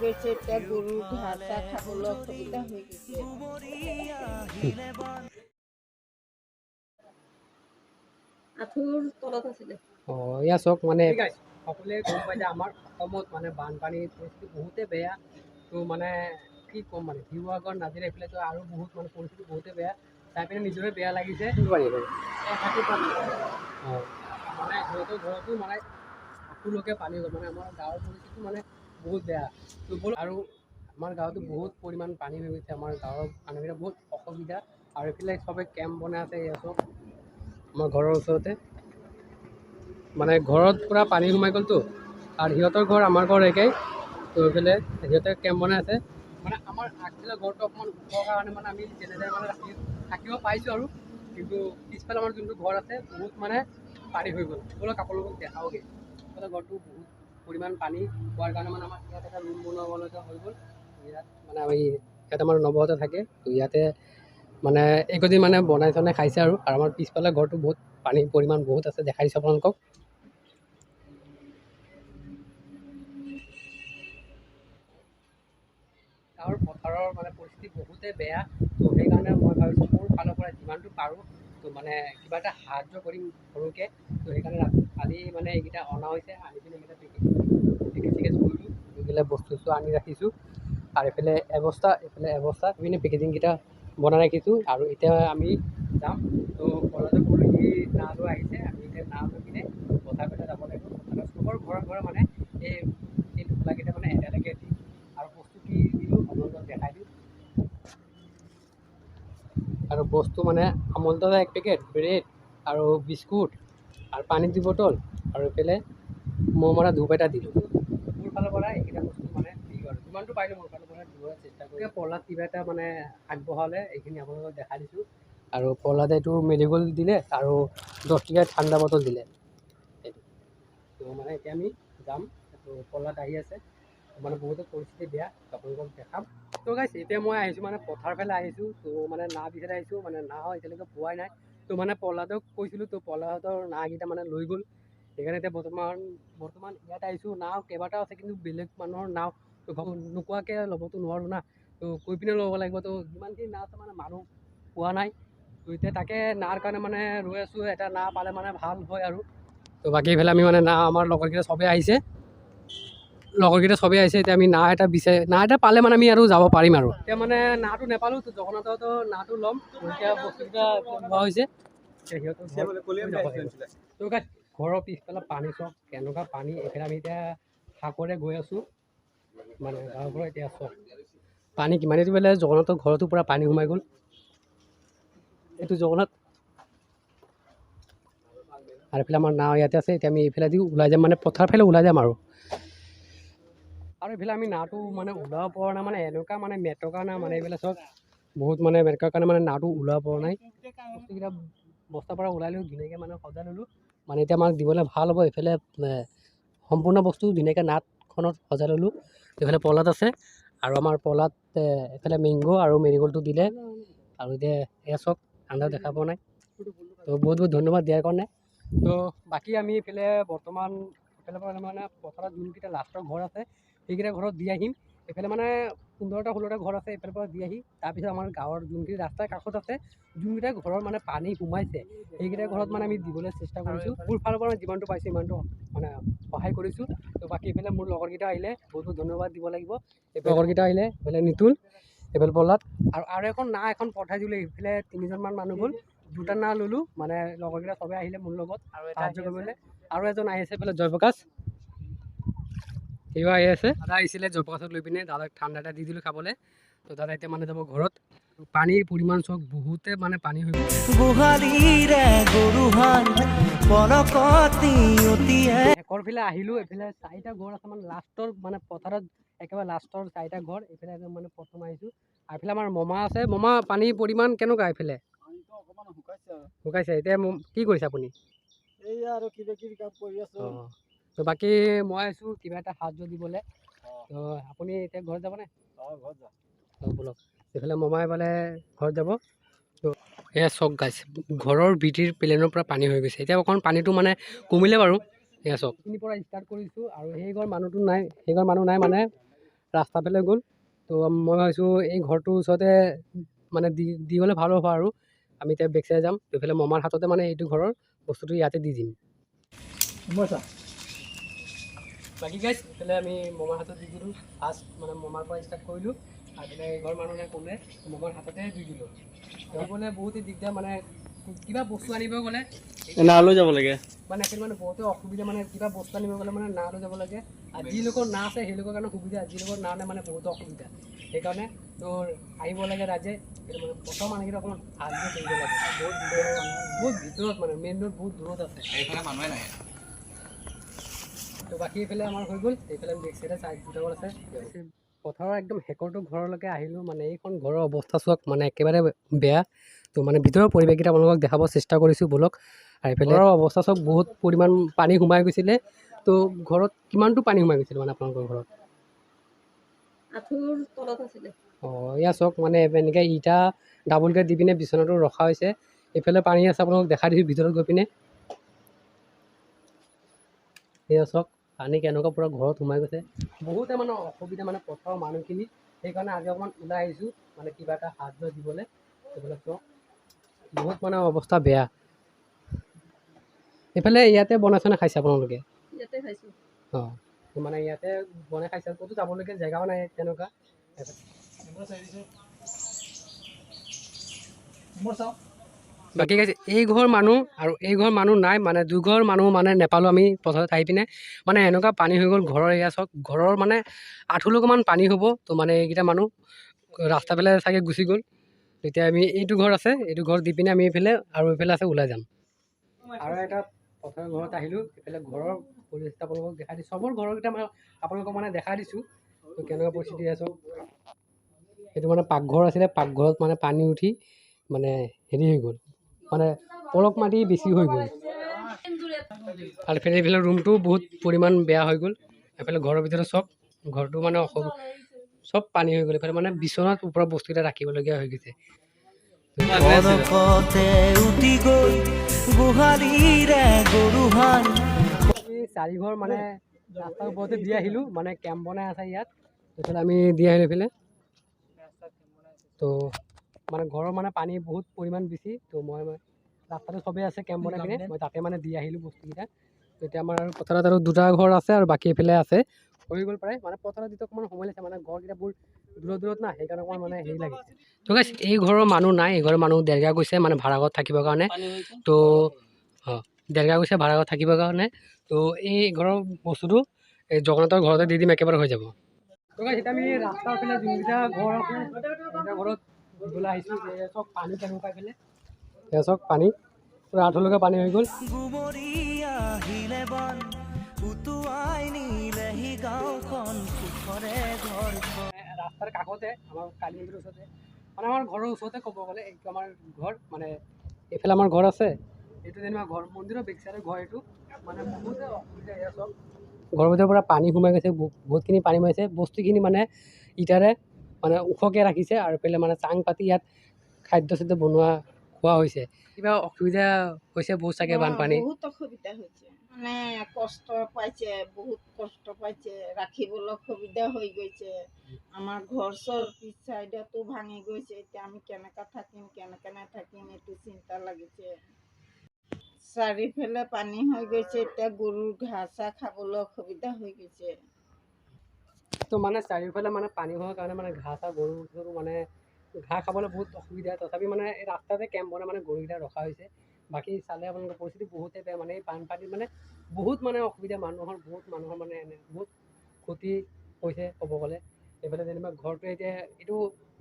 গৈছে, এতিয়া গৰু ঘাঁহ চাহ খাবলৈ অসুবিধা হৈ গৈছে। আঁঠুৰ তলত আছিলে। এয়া চাওক মানে সকলোৱে গম পাই যে আমাৰ অসমত মানে বানপানীৰ পৰিস্থিতি বহুতেই বেয়া। তো মানে কি ক'ম মানে শিৱসাগৰ নাজিৰা এইফালেতো আৰু বহুত মানে পৰিস্থিতি বহুতেই বেয়া। চাই পিনে নিজৰে বেয়া লাগিছে। মানে সিহঁতৰ ঘৰতো মানে আঁঠুলৈকে পানী হ'ল। মানে আমাৰ গাঁৱৰ পৰিস্থিতি মানে বহুত বেয়া। আৰু আমাৰ গাঁৱতো বহুত পৰিমাণ পানী হৈ গৈছে। আমাৰ গাঁৱৰ মানুহবিলাক বহুত অসুবিধা। আৰু এইফালে চবে কেম্প বনাই আছে চব আমাৰ ঘৰৰ ওচৰতে। মানে ঘৰত পূৰা পানী সোমাই গ'লতো, আৰু সিহঁতৰ ঘৰ আমাৰ ঘৰ একেই। তো এইফালে সিহঁতে কেম্প বনাই আছে। মানে আমাৰ আগফালে ঘৰটো অকণমান ওখৰ কাৰণে মানে আমি যেনেদৰে মানে থাকিব পাৰিছোঁ আৰু, কিন্তু পিছফালে আমাৰ যোনটো ঘৰ আছে বহুত মানে পানী হৈ গ'ল। ব'লক আপোনালোকক দেখাওঁগৈ। পিছফালে ঘৰটো বহুত পৰিমাণ পানী হোৱাৰ কাৰণে মানে আমাৰ ইয়াত এটা ৰুম বনাবলগীয়া হৈ গ'ল। ইয়াত মানে আমি ইয়াত আমাৰ নৱহঁতে থাকে। তো ইয়াতে মানে এইকেইদিন মানে বনাই চনাই খাইছে আৰু আমাৰ পিছফালে ঘৰটো বহুত পানীৰ পৰিমাণ বহুত আছে, দেখাইছোঁ আপোনালোকক। গাঁৱৰ পথাৰৰ মানে পৰিস্থিতি বহুতেই বেয়া। তো সেইকাৰণে মই ভাবিছোঁ মোৰ ফালৰ পৰা যিমানটো পাৰোঁ তো মানে কিবা এটা সাহাৰ্য কৰিম সৰুকৈ। তো সেইকাৰণে কালি মানে এইকেইটা অনা হৈছে, আনি পিনে এইকেইটা পেকেজিং কৰিলোঁ। এইবিলাক বস্তু আনি ৰাখিছোঁ। আৰু এইফালে এইফালে ইপিনে পেকেজিংকেইটা বনাই ৰাখিছোঁ। আৰু এতিয়া আমি যাম। তো কলেজৰ পৰহি নাও লৈ আহিছে, আমি এতিয়া নাও লৈ কিনে পথাৰ ফালে যাব লাগিব। পথাৰত চবৰ ঘৰে মানে এই টোপোলাকেইটা মানে এতিয়ালৈকে দিম। আৰু বস্তু কি দিলোঁ আপোনালোকক দেখাই দিওঁ। আৰু বস্তু মানে আমুল তাজা 1 পেকেট, ব্ৰেড আৰু বিস্কুট আৰু পানীৰ 2 বটল, আৰু এইফালে মৌ মৰা ধূপ এটা দিলোঁ। মোৰ ফালৰ পৰা এইকেইটা বস্তু মানে দিলোঁ আৰু যিমানটো পাৰিলোঁ মোৰ ফালৰ পৰা দিবলৈ চেষ্টা কৰিলোঁ। পলাত কিবা এটা মানে আগবঢ়ালে এইখিনি আপোনালোকক দেখাই দিছোঁ। আৰু পলাতে এইটো মেৰিগ'ল্ড দিলে আৰু 10 টকীয়া ঠাণ্ডা বটল দিলে। তো মানে এতিয়া আমি যাম। তো পলাত আহি আছে, মানে বহুতো পৰিস্থিতি বেয়া, আপোনালোকক দেখাম। তো গাইছ এতিয়া মই আহিছোঁ মানে পথাৰ ফালে আহিছোঁ। তো মানে নাও বিচাৰি আহিছোঁ, মানে নাও এতিয়ালৈকে পোৱাই নাই। তো মানে পলাদক কৈছিলোঁ, তো পলাদৰ নাওকেইটা মানে লৈ গ'ল। সেইকাৰণে এতিয়া বৰ্তমান ইয়াত আহিছোঁ। নাও কেইবাটাও আছে, কিন্তু বেলেগ মানুহৰ নাও নোকোৱাকৈ ল'বতো নোৱাৰোঁ না। তো কৈ পিনে ল'ব লাগিব। তো যিমানখিনি নাও আছে মানে মানুহ পোৱা নাই। তো এতিয়া তাকে নাওৰ কাৰণে মানে ৰৈ আছোঁ। এটা নাও পালে মানে ভাল হয় আৰু। তো বাকী এইফালে আমি মানে নাও আমাৰ লগৰকেইটা চবেই আহিছে। এতিয়া আমি নাও এটা পালে মানে আমি আৰু যাব পাৰিম আৰু। এতিয়া মানে নাওটো নাপালোঁ, তো জগন্নাথৰ নাওটো ল'ম। এতিয়া বস্তুকেইটা লোৱা হৈছে। তো ঘৰৰ পিছফালে পানী চক কেনেকুৱা পানী। এইফালে আমি এতিয়া সাগৰে গৈ আছোঁ, মানে গাঁৱৰ পৰা এতিয়া চক পানী কিমান। এইটো বোলে জগন্নাথৰ ঘৰতো পূৰা পানী সোমাই গ'ল। এইটো জগন্নাথ। আৰু এইফালে আমাৰ নাও ইয়াতে আছে। এতিয়া আমি এইফালে দি ওলাই যাম, মানে পথাৰ ফালে ওলাই যাম আৰু এইফালে আমি নাওটো মানে ওলাব পৰা নাই। মানে এনেকুৱা মানে মেটকা নাই, মানে এইফালে চব বহুত মানে মেটকাৰ কাৰণে মানে নাওটো ওলাব পৰা নাই। বস্তুকেইটা বস্তাৰ পৰা ওলাই লৈ ধুনীয়াকৈ মানে সজাই ল'লোঁ। মানে এতিয়া আমাক দিবলৈ ভাল হ'ব। এইফালে সম্পূৰ্ণ বস্তু ধুনীয়াকৈ নাটখনত সজাই ল'লোঁ। এইফালে পলাত আছে, আৰু আমাৰ পলাত এইফালে মেংগ' আৰু মেৰিগ'ল্ডটো দিলে। আৰু এতিয়া এয়া চক ঠাণ্ডা দেখা পোৱা নাই। তো বহুত ধন্যবাদ দিয়াৰ কাৰণে। তো বাকী আমি এইফালে বৰ্তমান এইফালে পৰা মানে পথাৰত যোনকেইটা লাষ্টৰ ঘৰ আছে সেইকেইটা ঘৰত দি আহিম। এইফালে মানে 15টা 16টা ঘৰ আছে। এইফালৰ পৰা দি আহি তাৰপিছত আমাৰ গাঁৱৰ যোনখিনি ৰাস্তাৰ কাষত আছে, যোনকেইটা ঘৰৰ মানে পানী সোমাইছে সেইকেইটা ঘৰত মানে আমি দিবলৈ চেষ্টা কৰিছোঁ। মোৰ ফালৰ পৰা যিমানটো পাইছোঁ সিমানটো মানে সহায় কৰিছোঁ। তো বাকী এইফালে মোৰ লগৰকেইটা আহিলে বহুত ধন্যবাদ দিব লাগিব। লগৰকেইটা আহিলে এইফালে নিতুল, এইফালে পলাত, আৰু এখন নাও এখন পঠাই দিলোঁ। এইফালে 3জনমান মানুহ গ'ল, 2টা নাও ল'লোঁ। মানে লগৰকেইটা চবেই আহিলে মোৰ লগত সাহাৰ্য কৰিবলৈ। আৰু এজন আহিছে এইফালে জয়প্ৰকাশ, সিও আহি আছে। দাদা আহিছিলে জয়প্ৰকাশক লৈ পিনে দাদাক ঠাণ্ডা এটা দি দিলোঁ খাবলৈ। তো দাদা এতিয়া মানে যাব ঘৰত। পানীৰ পৰিমাণ চক বহুতে মানে পানী হৈ গ'ল। শেষৰ ফালে আহিলোঁ। এইফালে 4টা ঘৰ আছে, মানে লাষ্টৰ মানে পথাৰত একেবাৰে লাষ্টৰ 4টা ঘৰ। এইফালে একদম মানে প্ৰথম আহিছোঁ। আৰু এইফালে আমাৰ মমা আছে। মমা, পানীৰ পৰিমাণ কেনেকুৱা এইফালে? শুকাইছে। এতিয়া কি কৰিছে আপুনি? এইয়া আৰু কিবা কিবি কাম কৰি আছোঁ। তো বাকী মই আহিছোঁ কিবা এটা সাহাৰ্য দিবলৈ। তো আপুনি এতিয়া ঘৰত যাবনে? ঘৰত যা। ব'লক। এইফালে মমাই এইফালে ঘৰত যাব। তো এয়া চক গাইছে, ঘৰৰ ভিটিৰ প্লেনৰ পৰা পানী হৈ গৈছে। এতিয়া অকণ পানীটো মানে কমিলে বাৰু। এয়া চক এইখিনিৰ পৰা ষ্টাৰ্ট কৰিছোঁ। আৰু সেই ঘৰ মানুহটো নাই, সেই ঘৰ মানুহ নাই মানে ৰাস্তা ফালে গ'ল। তো মই ভাবিছোঁ এই ঘৰটোৰ ওচৰতে মানে দি গ'লে ভাল হ'ব আৰু আমি এতিয়া বেক চাইডে যাম। এইফালে মমাৰ হাততে মানে এইটো ঘৰৰ বস্তুটো ইয়াতে দি দিম। বাকী গাইজ এইফালে আমি মমাৰ হাতত দি দিলোঁ। ফাৰ্ষ্ট মানে মমাৰ পৰা ষ্টাৰ্ট কৰিলোঁ আৰু এইফালে এঘৰ মানুহে ক'লে মমাৰ হাততে দি দিলোঁ। ক'লে বহুতেই দিগদাৰ মানে কিবা বস্তু আনিব গ'লে নালৈ যাব লাগে মানে সেইটো মানে বহুতে অসুবিধা মানে কিবা বস্তু আনিব গ'লে মানে নালৈ যাব লাগে আৰু যি লোকৰ না আছে সেই লোকৰ কাৰণে সুবিধা, যি লোকৰ না নাই মানে বহুতো অসুবিধা। সেইকাৰণে তোৰ আহিব লাগে ৰাজে কিন্তু মানে প্ৰথম মানুহকেইটা অকণমান ভালকৈ কৰিব লাগে। বহুত ভিতৰত মানে মেইন ৰোড বহুত দূৰত আছে, এইফালে মানুহে নাই। তো বাকী এইফালে আমাৰ হৈ গ'ল। এইফালে বেক চাইডে চাইড দুটামান আছে। পথাৰৰ একদম শেকৰটো ঘৰলৈকে আহিলোঁ। মানে এইখন ঘৰৰ অৱস্থা চাওক মানে একেবাৰে বেয়া। তো মানে ভিতৰৰ পৰিৱেশকেইটা আপোনালোকক দেখাব চেষ্টা কৰিছোঁ ব'লক। আৰু এইফালে ঘৰৰ অৱস্থা চাওক বহুত পৰিমাণ পানী সোমাই গৈছিলে। তো ঘৰত কিমানটো পানী সোমাই গৈছিলে মানে আপোনালোকৰ ঘৰত? আঁঠুৰ তলত আছিলে। এয়া চাওক মানে এনেকৈ ইটা ডাবুলকৈ দি পিনে বিচনাটো ৰখা হৈছে। এইফালে পানী আছে আপোনালোকক দেখাই দিছোঁ ভিতৰত গৈ পিনে। এয়া চাওক পানী কেনেকুৱা পূৰা ঘৰত সোমাই গৈছে। বহুতে মানে অসুবিধা মানে পথাৰৰ মানুহখিনি, সেইকাৰণে আজি অকণমান ওলাই আহিছোঁ মানে কিবা এটা সাহায্য দিবলৈ। এইবিলাক চাওক বহুত মানে অৱস্থা বেয়া। এইফালে ইয়াতে বনাইছে খাইছে আপোনালোকে? ইয়াতে খাইছোঁ। মানে ইয়াতে বনাই খাইছে, ক'তো যাবলগীয়া জেগাও নাই তেনেকুৱা। বাকী গাইছে এই ঘৰ মানুহ আৰু এই ঘৰ মানুহ নাই মানে দুঘৰ মানুহ মানে নেপালোঁ আমি পথাৰত আহি পিনে। মানে এনেকুৱা পানী হৈ গ'ল ঘৰৰ এয়া চাওক ঘৰৰ মানে আঁঠুলৈকেমান পানী হ'ব। তো মানে এইকেইটা মানুহ ৰাস্তা ফালে চাগে গুচি গ'ল। এতিয়া আমি এইটো ঘৰ আছে, এইটো ঘৰ দি পিনে আমি এইফালে আৰু এইফালে আছে ওলাই যাম। আৰু এটা পথাৰৰ ঘৰত আহিলোঁ। এইফালে ঘৰৰ পৰিস্থিতি আপোনালোকক দেখাই দিছোঁ। চবৰ ঘৰকেইটা মই আপোনালোকক মানে দেখাই দিছোঁ তো কেনেকুৱা পৰিস্থিতি আছে। এইটো মানে পাকঘৰ আছিলে, পাকঘৰত মানে পানী উঠি মানে হেৰি হৈ গ'ল মানে পলস মাটি বেছি হৈ গ'ল। আৰু এইফালে ৰুমটো বহুত পৰিমাণ বেয়া হৈ গ'ল। এইফালে ঘৰৰ ভিতৰত চব ঘৰটো মানে চব পানী হৈ গ'ল। এইফালে মানে বিচনাত ওপৰত বস্তুকেইটা ৰাখিবলগীয়া হৈ গৈছে। চাৰি ঘৰ মানে ৰাস্তাৰ ওপৰতে দি আহিলোঁ মানে কেম্প বনাই আছে ইয়াত। এইফালে আমি দি আহিলোঁ এইফালে। তো মানে ঘৰৰ মানে পানী বহুত পৰিমাণ বেছি। তো মই ৰাস্তাটো চবেই আছে কেম্প বনাই পিনে মই তাতে মানে দি আহিলোঁ বস্তুকেইটা। তো এতিয়া আমাৰ আৰু পথাৰত আৰু দুটা ঘৰ আছে আৰু বাকী এইফালে আছে হৈ গ'ল প্ৰায় মানে পথাৰত যিটো অকণমান সময় লাগিছে মানে ঘৰকেইটা বহুত দূৰত না সেইকাৰণে অকণমান মানে হেৰি লাগিছে। তো গাইছ এই ঘৰৰ মানুহ নাই, এই ঘৰৰ মানুহ দেৰগাঁও গৈছে মানে ভাড়া ঘৰত থাকিবৰ কাৰণে। তো দেৰগাঁও গৈছে ভাড়া ঘৰত থাকিবৰ কাৰণে। তো এই ঘৰৰ বস্তুটো এই জগন্নাথৰ ঘৰতে দি দিম একেবাৰে হৈ যাব। তো গাইছ এতিয়া আমি ৰাস্তাৰ ফালে যোনকেইটা ঘৰ আছে সেইকেইটা ঘৰত দিবলৈ আহিছোঁ। চব পানী কেনেকুৱা এইফালে এয়া চাওক পানী পূৰা আঁঠুলৈকে পানী হৈ গ'ল। ৰাস্তাৰ কাষতে আমাৰ কালি মন্দিৰৰ ওচৰতে মানে আমাৰ ঘৰৰ ওচৰতে ক'ব গ'লে এইটো আমাৰ ঘৰ মানে এইফালে আমাৰ ঘৰ আছে। এইটো যেনিবা ঘৰ মন্দিৰৰ বেক চাইডৰ ঘৰ এইটো মানে বহুতে অসুবিধা এয়া চব ঘৰৰ ভিতৰৰ পৰা পানী সোমাই গৈছে। বহুতখিনি পানী সোমাইছে। বস্তুখিনি মানে ইটাৰে মানে ওখকৈ ৰাখিছে আৰু এইফালে মানে চাং পাতি ইয়াত খাদ্য চাদ্য বনোৱা খোৱা হৈছে। কিবা অসুবিধা হৈছে বহুত চাগে বানপানী? বহুত অসুবিধা হৈছে মানে কষ্ট পাইছে, বহুত কষ্ট পাইছে, ৰাখিবলৈ অসুবিধা হৈ গৈছে। আমাৰ ঘৰ চৰ পিছ চাইডতো ভাঙি গৈছে। এতিয়া আমি কেনেকৈ থাকিম কেনেকৈ নাথাকিম এইটো চিন্তা লাগিছে। চাৰিওফালে পানী হৈ গৈছে। এতিয়া গৰুৰ ঘাঁহ চাহ খাবলৈ অসুবিধা হৈ গৈছে। তো মানে চাৰিওফালে মানে পানী হোৱাৰ কাৰণে মানে ঘাঁহ চাহ গৰু মানে ঘাঁহ খাবলৈ বহুত অসুবিধা। তথাপি মানে এই ৰাস্তাতে কেম্প বনাই মানে গৰুকেইটা ৰখা হৈছে। বাকী চালে আপোনালোকৰ পৰিস্থিতি বহুতেই বেয়া মানে এই বানপানীত মানে বহুত মানে অসুবিধা মানুহৰ মানে বহুত ক্ষতি হৈছে ক'ব গ'লে। এইফালে যেনিবা ঘৰটো এতিয়া এইটো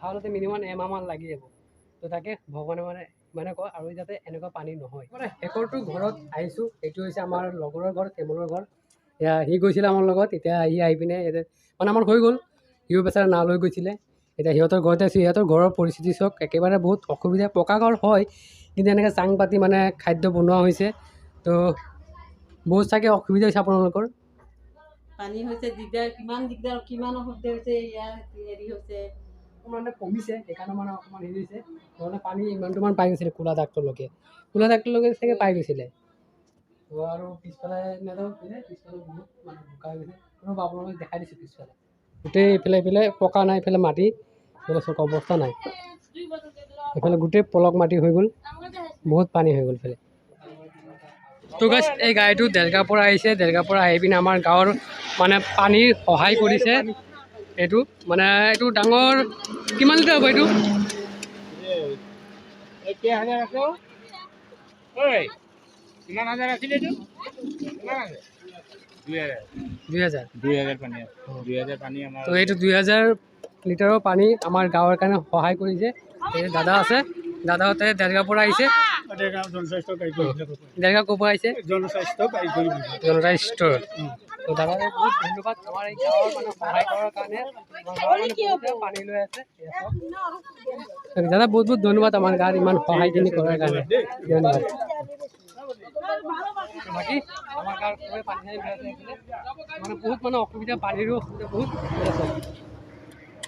ভালতে মিনিমাম এমাহমান লাগি যাব। তো তাকে ভগৱানে মানে কয় আৰু যাতে এনেকুৱা পানী নহয়। মানে শেষৰটো ঘৰত আহিছোঁ। এইটো হৈছে আমাৰ লগৰৰ ঘৰ, তেমলৰ ঘৰ। এয়া সি গৈছিলে আমাৰ লগত, এতিয়া সি আহি পিনে ইয়াতে মানে আমাৰ হৈ গ'ল। সিও বেচাৰা না লৈ গৈছিলে। এতিয়া সিহঁতৰ ঘৰতে আছোঁ। সিহঁতৰ ঘৰৰ পৰিস্থিতি চাওক একেবাৰে বহুত অসুবিধা। পকা ঘৰ হয় কিন্তু এনেকৈ চাং পাতি মানে খাদ্য বনোৱা হৈছে। তো বহুত চাগে অসুবিধা হৈছে আপোনালোকৰ। পানী হৈছে দিগদাৰ, কিমান অসুবিধা হৈছে। ইয়াৰ হেৰি হৈছে মানে কমিছে সেইকাৰণে মানে অকণমান হেৰি হৈছে। নহ'লে পানী ইমানটোমান পাই গৈছিলে কোলা দাগটোলৈকে চাগে পাই গৈছিলে। আৰু পিছফালে নাযাওঁ পিছফালে বহুত মানে বোকা হৈ গৈছে। আপোনালোকক দেখাই দিছোঁ পিছফালে গোটেই এইফালে পকা নাই, এইফালে মাটি, এইফালে চক অৱস্থা নাই। এইফালে গোটেই পলক মাটি হৈ গ'ল, বহুত পানী হৈ গ'ল এইফালে। তো গাইছ এই গাড়ীটো দেলগাৰ পৰা আহিছে, দেলগাৰ পৰা আহি পিনে আমাৰ গাঁৱৰ মানে পানীৰ সহায় কৰিছে। এইটো মানে এইটো ডাঙৰ কিমান লিটাৰ হ'ব এইটো? কিমান হাজাৰ আছিলে এইটো? কিমান আছে? 2000 2000 পানী আমাৰ। তো এইটো 2000 লিটাৰৰ পানী আমাৰ গাঁৱৰ কাৰণে সহায় কৰিছে। এই দাদা আছে, দাদাহঁতে দেলগাৰ পৰা আহিছে। দেলগাৰ ক'ৰ পৰা আহিছে? জনস্বাস্থ্য। তো দাদালৈ বহুত ধন্যবাদ আমাৰ এই গাঁৱৰ মানে সহায় কৰাৰ কাৰণে। আমাৰ গাঁৱৰ মানে বহুতে পানী লৈ আছে। দাদা বহুত বহুত ধন্যবাদ আমাৰ গাঁৱত ইমান সহায়খিনি কৰাৰ কাৰণে, ধন্যবাদ। বাকী আমাৰ গাঁৱত পানী চানী লৈ আছে, মানে বহুত মানে অসুবিধা, পানীৰো অসুবিধা বহুত।